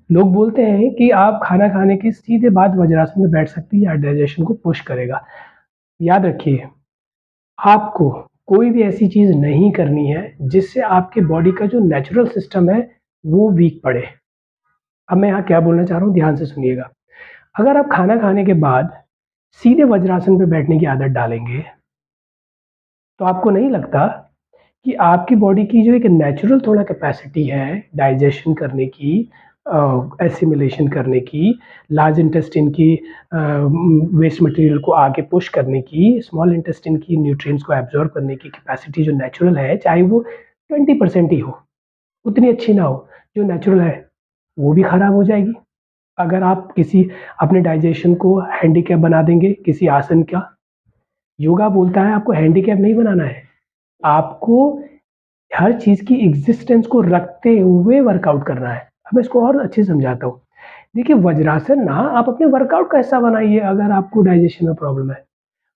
लोग बोलते हैं कि आप खाना खाने के सीधे बाद वज्रासन में बैठ सकती हैं या डाइजेशन को पुश करेगा। याद रखिए, आपको कोई भी ऐसी चीज़ नहीं करनी है जिससे आपके बॉडी का जो नेचुरल सिस्टम है वो वीक पड़े। अब मैं यहाँ क्या बोलना चाह रहा हूँ, ध्यान से सुनिएगा। अगर आप खाना खाने के बाद सीधे वज्रासन पे बैठने की आदत डालेंगे, तो आपको नहीं लगता कि आपकी बॉडी की जो एक नेचुरल थोड़ा कैपेसिटी है डाइजेशन करने की, एसिमिलेशन करने की, लार्ज इंटेस्टाइन की वेस्ट मटेरियल को आगे पुश करने की, स्मॉल इंटेस्टाइन की न्यूट्रिएंट्स को एब्जॉर्ब करने की कैपेसिटी जो नेचुरल है, चाहे वो 20% ही हो, उतनी अच्छी ना हो, जो नेचुरल है, वो भी खराब हो जाएगी। अगर आप किसी अपने डाइजेशन को हैंडीकैप बना देंगे किसी आसन का। योगा बोलता है आपको हैंडीकैप नहीं बनाना है, आपको हर चीज़ की एग्जिस्टेंस को रखते हुए वर्कआउट करना है। अब मैं इसको और अच्छे से समझाता हूँ। देखिए, वज्रासन ना आप अपने वर्कआउट का हिस्सा बनाइए। अगर आपको डाइजेशन में प्रॉब्लम है,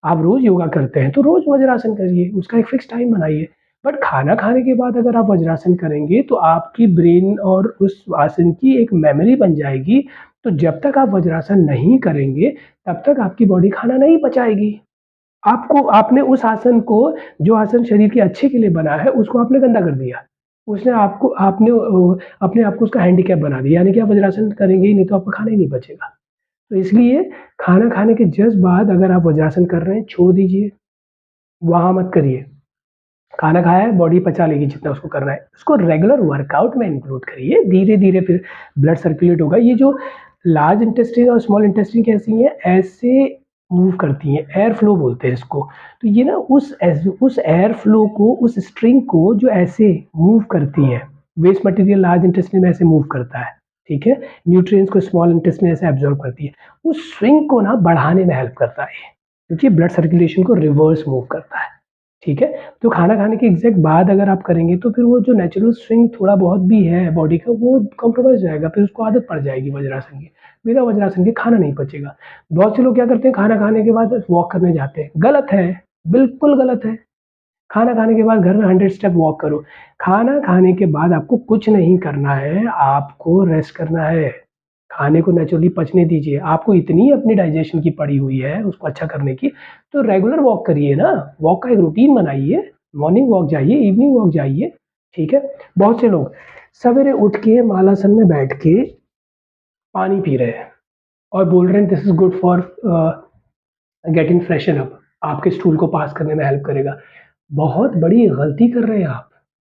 आप रोज़ योगा करते हैं तो रोज़ वज्रासन करिए, उसका एक फिक्स टाइम बनाइए। बट खाना खाने के बाद अगर आप वज्रासन करेंगे तो आपकी ब्रेन और उस आसन की एक मेमोरी बन जाएगी। तो जब तक आप वज्रासन नहीं करेंगे, तब तक आपकी बॉडी खाना नहीं पचाएगी। आपको आपने उस आसन को, जो आसन शरीर के अच्छे के लिए बना है, उसको आपने गंदा कर दिया। उसने आपको आपने अपने आप को उसका हैंडीकैप बना दिया, यानी कि आप वज्रासन करेंगे ही नहीं तो आपका खाना ही नहीं पचेगा। तो इसलिए खाना खाने के जस्ट बाद अगर आप वज्रासन कर रहे हैं, छोड़ दीजिए, वहाँ मत करिए। खाना खाया है, बॉडी पचा लेगी जितना उसको करना है। उसको रेगुलर वर्कआउट में इंक्लूड करिए, धीरे-धीरे फिर ब्लड सर्कुलेट होगा। ये जो लार्ज इंटेस्टाइन और स्मॉल इंटेस्टाइन कैसी हैं, ऐसे मूव करती हैं, एयर फ्लो बोलते हैं इसको। तो ये ना उस एयर फ्लो को, उस स्ट्रिंग को जो ऐसे मूव करती हैं, वेस्ट मटेरियल लार्ज इंटेस्टाइन में ऐसे मूव करता है, ठीक है? न्यूट्रिएंट्स को स्मॉल इंटेस्टाइन ऐसे एब्ज़ॉर्ब करती है। उस स्विंग को ना बढ़ाने में हेल्प करता है, क्योंकि ब्लड सर्कुलेशन को रिवर्स मूव करता है। ठीक है? तो खाना खाने के एग्ज़ैक्ट बाद अगर आप करेंगे तो फिर वो जो नेचुरल स्विंग थोड़ा बहुत भी है बॉडी का, वो कॉम्प्रोमाइज़ हो जाएगा, फिर उसको आदत पड़ जाएगी वज्रासन की। बिना वज्रासन के खाना नहीं पचेगा। बहुत से लोग क्या करते हैं, खाना खाने के बाद वॉक करने जाते हैं, गलत है, बिल्कुल गलत है। खाना खाने के बाद घर में 100 स्टेप वॉक करो। खाना खाने के बाद आपको कुछ नहीं करना है, आपको रेस्ट करना है। खाने को नेचुरली पचने दीजिए। आपको इतनी अपनी डाइजेशन की पड़ी हुई है, उसको अच्छा करने की, तो रेगुलर वॉक करिए ना। वॉक का एक रूटीन बनाइए, मॉर्निंग वॉक जाइए, इवनिंग वॉक जाइए, ठीक है? बहुत से लोग सवेरे उठ के मालासन में बैठ के पानी पी रहे हैं और बोल रहे हैं this is good for getting freshen up, आपके स्टूल को पास करने में हेल्प करेगा। बहुत बड़ी गलती कर रहे हैं आप।